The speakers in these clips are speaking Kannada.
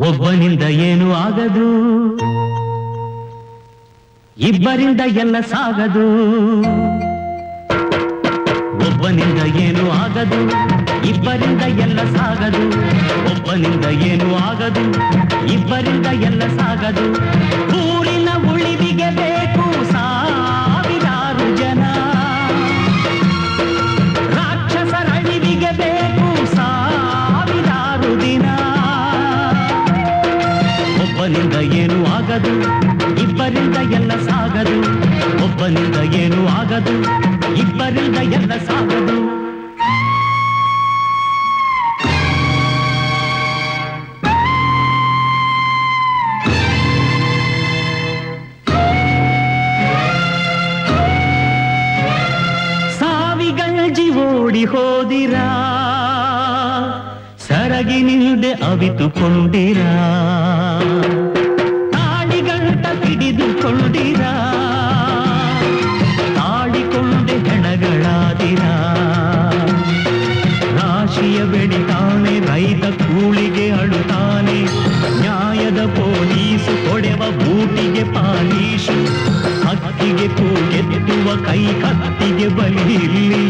ಒಬ್ಬನಿಂದ ಏನು ಆಗದು, ಇಬ್ಬರಿಂದ ಎಲ್ಲ ಸಾಗದು. ಒಬ್ಬನಿಂದ ಏನು ಆಗದು, ಇಬ್ಬರಿಂದ ಎಲ್ಲ ಸಾಗದು. ಒಬ್ಬನಿಂದ ಏನು ಆಗದು, ಇಬ್ಬರಿಂದ ಎಲ್ಲ ಸಾಗದು. ಊರಿನ ಉಳಿವಿಗೆ ಬೇಕು ಸಾವಿರಾರು ಜನ, ರಾಕ್ಷಸರ ಅಳಿವಿಗೆ ಬೇಕು ಸಾವಿರಾರು ದಿನ. ಒಬ್ಬನಿಂದ ಏನು ಆಗದು, ಇಬ್ಬರಿಂದ ಎಲ್ಲ ಸಾಗದು. ಒಬ್ಬನಿಂದ ಏನು ಆಗದು, ಇಬ್ಬರಿಂದ ಎಲ್ಲ ಸಾಗದು. ಸಾವಿಗಂಜಿ ಓಡಿ ಹೋದಿರಾ, ಸರಗಿನಿಲ್ದೆ ಅವಿತುಕೊಂಡಿರಾ, ತಾಳಿಗಂಟ ಹಿಡಿದುಕೊಂಡಿರಾ, ತಾಳಿಕೊಂಡೆ ಹೆಣಗಳಾದಿರಾ. ರಾಶಿಯ ಬೆಳಿತಾನೆ ರೈತ ಕೂಳಿಗೆ ಅಳುತ್ತಾನೆ, ನ್ಯಾಯದ ಪೊಲೀಸು ಕೊಡೆವ ಬೂಟಿಗೆ ಪಾಲೀಶು. ಹಕ್ಕಿಗೆ ಕೂಗೆತ್ತುವ ಕೈ ಕತ್ತಿಗೆ ಬಲಿ ಇಲ್ಲಿ,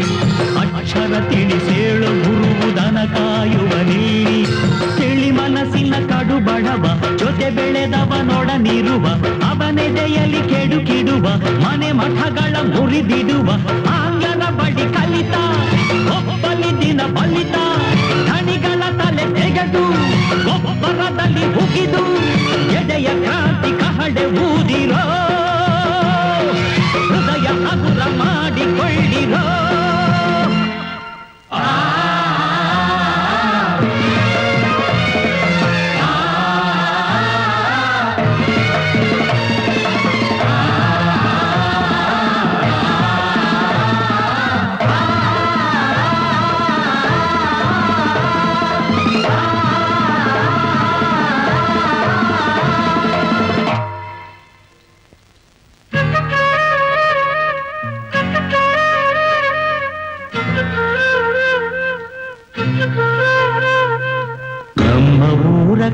ಅಕ್ಷರ ತಿಳಿಸೇಳು ಗುರುವುದನ ಕಾಯುವ ನೀರಿ. ತಿಳಿ ಮನಸ್ಸಿನ ಕಡು ಬಡವ ಜೊತೆ ಬೆಳೆದವನೊಡನಿರುವ, ಅವನೆದೆಯಲ್ಲಿ ಕೆಡುಕಿಡುವ ಮನೆ ಮಠಗಳ ಮುರಿದಿಡುವ. ಆಂಗ್ಲರ ಬಳಿ ಕಲಿತ ಒಬ್ಬಲಿ ದಿನ ಬಲಿತ, ಧಣಿಗಳ ತಲೆ ತೆಗೆದು ಒಬ್ಬರದಲ್ಲಿ ಹುಗಿದು, ಎದೆಯ ಕ್ರಾಂತಿ ಕಹಳೆ ಊದಿರೋ, ಹೃದಯ ಹಗುರ ಮಾಡಿಕೊಳ್ಳಿರೋ.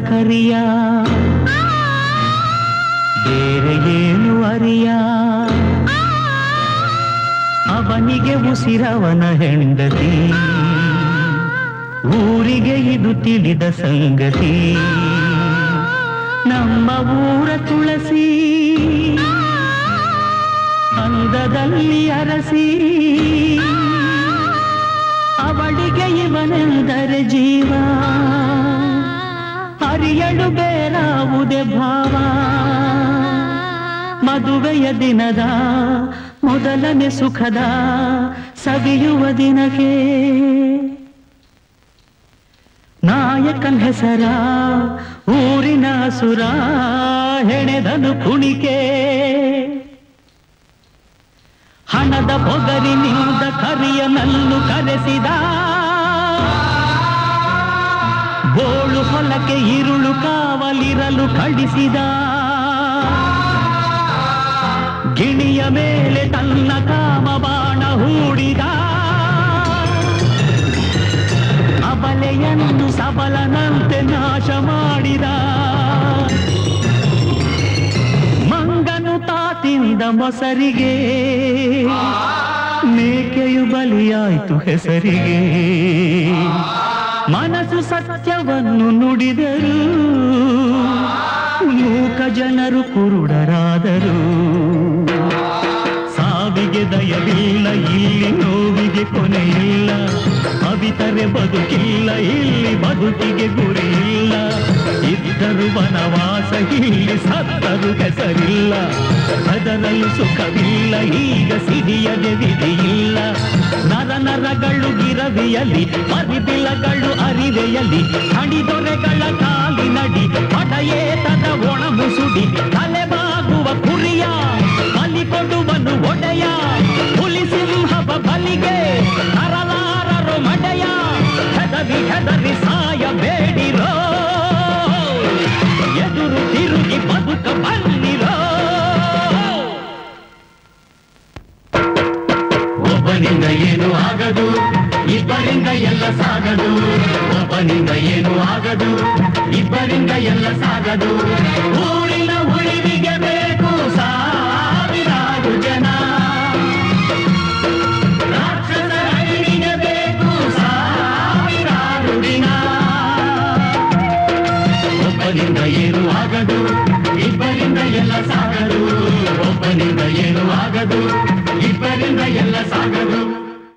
ಕರಿಯ ಬೇರೆ ಏನು ಅರಿಯ, ಅವನಿಗೆ ಉಸಿರವನ ಹೆಂಡತಿ, ಊರಿಗೆ ಇದು ತಿಳಿದ ಸಂಗತಿ. ನಮ್ಮ ಊರ ತುಳಸಿ ಅಂದದಲ್ಲಿ ಅರಸಿ, ಅವಳಿಗೆ ಇವನೆಂದರೆ ಜೀವ, ಅರಿಯಳು ಬೇರಾವುದೇ ಭಾವ. ಮದುವೆಯ ದಿನದ ಮೊದಲನೇ ಸುಖದ ಸವಿಯುವ ದಿನಕ್ಕೆ, ನಾಯಕನ ಹೆಸರ ಊರಿನ ಸುರ ಹೆಣೆದನು ಕುಣಿಕೆ. ಹಣದ ಪೊಗರಿನಿಂದ ಕರಿಯನನ್ನು ಕರೆಸಿದ, ಬೋಳು ಹೊಲಕ್ಕೆ ಇರುಳು ಕಾವಲಿರಲು ಕಳಿಸಿದ. ಗಿಣಿಯ ಮೇಲೆ ತನ್ನ ಕಾಮಬಾಣ ಹೂಡಿದ, ಅಬಲೆಯನ್ನು ಸಬಲನಂತೆ ನಾಶ ಮಾಡಿದ. ಮಂಗನು ತಾತಿಂದ ಮೊಸರಿಗೆ, ಮೇಕೆಯು ಬಲಿಯಾಯ್ತು ಹೆಸರಿಗೆ. ಮನಸ್ಸು ಸತ್ಯವನ್ನು ನುಡಿದರು, ಮೂಕ ಜನರು ಕುರುಡರಾದರು. ಸಾವಿಗೆ ದಯವಿಲ್ಲ, ಇಲ್ಲಿ ನೋವಿಗೆ ಕೊನೆಯಿಲ್ಲ. ಅವಿತರೆ ಬದುಕಿಲ್ಲ, ಇಲ್ಲಿ ಬದುಕಿಗೆ ಗುರಿಯಿಲ್ಲ. ಇದ್ದರು ವನವಾಸ, ಇಲ್ಲಿ ಸತ್ತರು ಹೆಸರಿಲ್ಲ. ಅದರಲ್ಲೂ ಸುಖವಿಲ್ಲ, ಈಗ ಸಿಡಿಯದೆ ವಿಧಿಯಿಲ್ಲ. ನರ ನರಗಳು ಗಿರವಿಯಲಿ, ಪರಿಬಿಲಗಳು ಅರಿವೆಯಲಿ. ಹಣಿದೊರೆಗಳ ಕಾಲಿನಡಿ ಪಡೆಯೇತದ ಒಣ ಮುಸುಡಿ. ತಲೆಬಾಗುವ ಕುರಿಯ ಬಲಿ ಕೊಡುವನು ಒಡೆಯ, ಹುಲಿ ಸಿಂಹವ ಬಲಿಗೆ ತರಲಾರರು ಮಡೆಯ. ಹೆದರಿ ಹೆದರಿ ಸಾಯಬೇಡಿರೋ, ಎದುರು ತಿರುಗಿ ಬದುಕ ಬನ್ನಿರೋ. ಒಬ್ಬನಿಂದ ಏನು ಆಗದು, ಇಬ್ಬರಿಂದ ಎಲ್ಲ ಸಾಗದು. ಒಬ್ಬನಿಂದ ಏನು ಆಗದು ಇಬ್ಬರಿಂದ ಎಲ್ಲ ಸಾಗದು ಊರಿನ ಉಳಿವಿಗೆ ಬೇಕು ಸಾವಿರಾರು ಜನ ರಾಕ್ಷಸರ ಅಳಿವಿಗೆ ಬೇಕು ಸಾವಿರಾರು ದಿನ ಒಬ್ಬನಿಂದ ಏನು ಆಗದು ಇಬ್ಬರಿಂದ ಎಲ್ಲ ಸಾಗದು ಒಬ್ಬನಿಂದ ಏನು ಆಗದು ಇಬ್ಬರಿಂದ ಎಲ್ಲ ಸಾಗದು